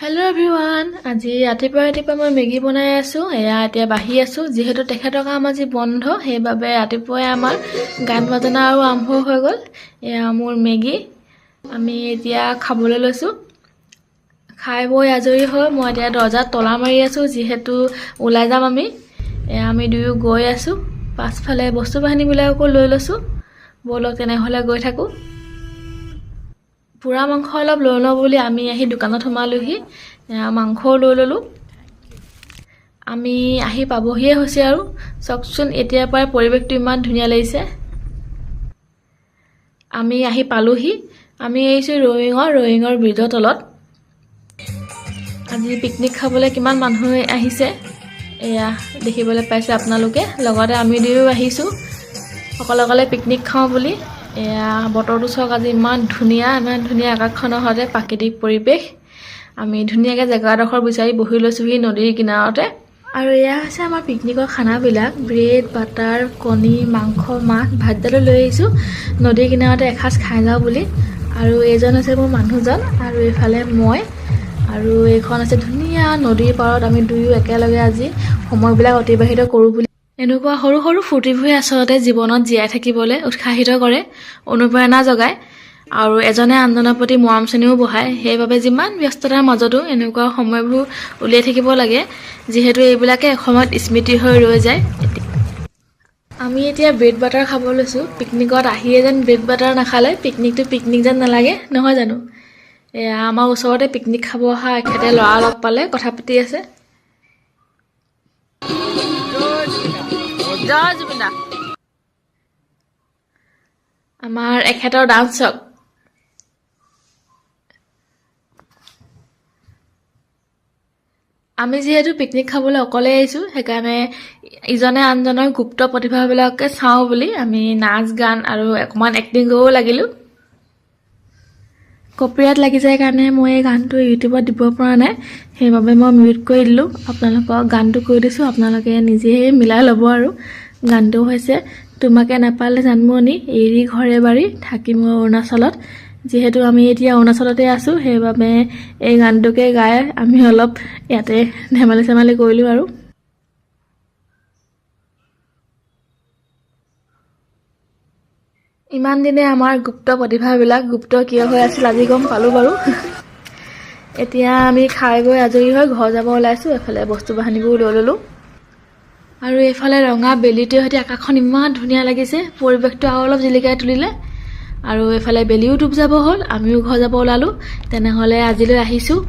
Hello' everyone, আজি ৰাতিপুৱা মই মেগী বনাই আছোঁ। এতিয়া বাঢ়ি আছোঁ যিহেতু তেখেতৰ কাম আজি বন্ধ, সেইবাবে ৰাতিপুৱাই আমাৰ গান বাজনা আৰু আৰম্ভ হৈ গ'ল। এয়া মোৰ মেগী, আমি এতিয়া খাবলৈ লৈছোঁ। খাই বৈ আজৰি হৈ মই এতিয়া দৰ্জাত তলা মাৰি আছোঁ যিহেতু ওলাই যাম আমি। আমি দুয়ো গৈ আছোঁ, পাছফালে বস্তু বাহিনীবিলাকো লৈ লৈছোঁ। ব'লক তেনেহ'লে গৈ থাকোঁ। পোৰা মাংস অলপ লৈ লওঁ বুলি আমি আহি দোকানত সোমালোহি। মাংসও লৈ ল'লোঁ। আমি আহি পাবহিয়ে হৈছে আৰু চাওকচোন, এতিয়াৰ পৰাই পৰিৱেশটো ইমান ধুনীয়া লাগিছে। আমি আহি পালোহি। আমি আহিছোঁ ৰয়িঙৰ ব্ৰিজৰ তলত। আজি পিকনিক খাবলৈ কিমান মানুহ আহিছে এয়া দেখিবলৈ পাইছে আপোনালোকে। লগতে আমি দুয়ো আহিছোঁ অকলে পিকনিক খাওঁ বুলি। এয়া বতৰটো চাওক, আজি ইমান ধুনীয়া আকাশখনৰ সৈতে প্ৰাকৃতিক পৰিৱেশ। আমি ধুনীয়াকৈ জেগা এডোখৰ বিচাৰি বহি লৈছোঁহি নদীৰ কিনাৰতে। আৰু এয়া হৈছে আমাৰ পিকনিকৰ খানাবিলাক: ব্ৰেড, বাটাৰ, কণী, মাংস, মাছ, ভাতডালো লৈ আহিছোঁ নদীৰ কিনাৰতে এসাঁজ খাই যাওঁ বুলি। আৰু এইজন হৈছে মোৰ মানুহজন, আৰু এইফালে মই। আৰু এইখন আছে ধুনীয়া নদীৰ পাৰত। আমি দুয়ো একেলগে আজি সময়বিলাক অতিবাহিত কৰোঁ বুলি। এনেকুৱা সৰু সৰু ফূৰ্তিবোৰে আচলতে জীৱনত জীয়াই থাকিবলৈ উৎসাহিত কৰে, অনুপ্ৰেৰণা জগায় আৰু এজনে আনজনৰ প্ৰতি মৰম চেনেহও বঢ়ায়। সেইবাবে যিমান ব্যস্ততাৰ মাজতো এনেকুৱা সময়বোৰ উলিয়াই থাকিব লাগে, যিহেতু এইবিলাকে এসময়ত স্মৃতি হৈ ৰৈ যায়। আমি এতিয়া ব্ৰেড বাটাৰ খাব লৈছোঁ। পিকনিকত আহিয়ে যেন ব্ৰেড বাটাৰ নাখালে পিকনিকটো পিকনিক যেন নালাগে, নহয় জানো? এয়া আমাৰ ওচৰতে পিকনিক খাব অহা এখেতে ল'ৰা লগ পালে, কথা পাতি আছে। আমাৰ এখেতৰ ডান্স চাওক। আমি যিহেতু পিকনিক খাবলৈ অকলে আহিছোঁ, সেইকাৰণে ইজনে আনজনৰ গুপ্ত প্ৰতিভাবিলাকে চাওঁ বুলি আমি নাচ গান আৰু অকণমান এক্টিং কৰিবও লাগিলোঁ। কপিৰাইট লাগি যায় কাৰণে মই এই গানটো ইউটিউবত দিব পৰা নাই, সেইবাবে মই মিউট কৰি দিলোঁ। আপোনালোকক গানটো কৈ দিছোঁ, আপোনালোকে নিজেই মিলাই ল'ব। আৰু গানটো হৈছে তোমাকে নাপালে জানমণি, এৰি ঘৰে বাৰী থাকি মই অৰুণাচলত। যিহেতু আমি এতিয়া অৰুণাচলতে আছোঁ, সেইবাবে এই গানটোকে গাই আমি অলপ ইয়াতে ধেমালি চেমালি কৰিলোঁ। আৰু ইমান দিনে আমাৰ গুপ্ত প্ৰতিভাবিলাক গুপ্ত কিয় হৈ আছিল আজি গম পালোঁ বাৰু। এতিয়া আমি খাই বৈ আজৰি হৈ ঘৰ যাব ওলাইছোঁ। এফালে বস্তু বাহিনীবোৰ লৈ ল'লোঁ। আৰু এইফালে ৰঙা বেলিটোৰ সৈতে আকাশখন ইমান ধুনীয়া লাগিছে, পৰিৱেশটো আৰু অলপ জিলিকাই তুলিলে। আৰু এইফালে বেলিও ডুব যাব হ'ল, আমিও ঘৰ যাব ওলালোঁ। তেনেহ'লে আজিলৈ আহিছোঁ।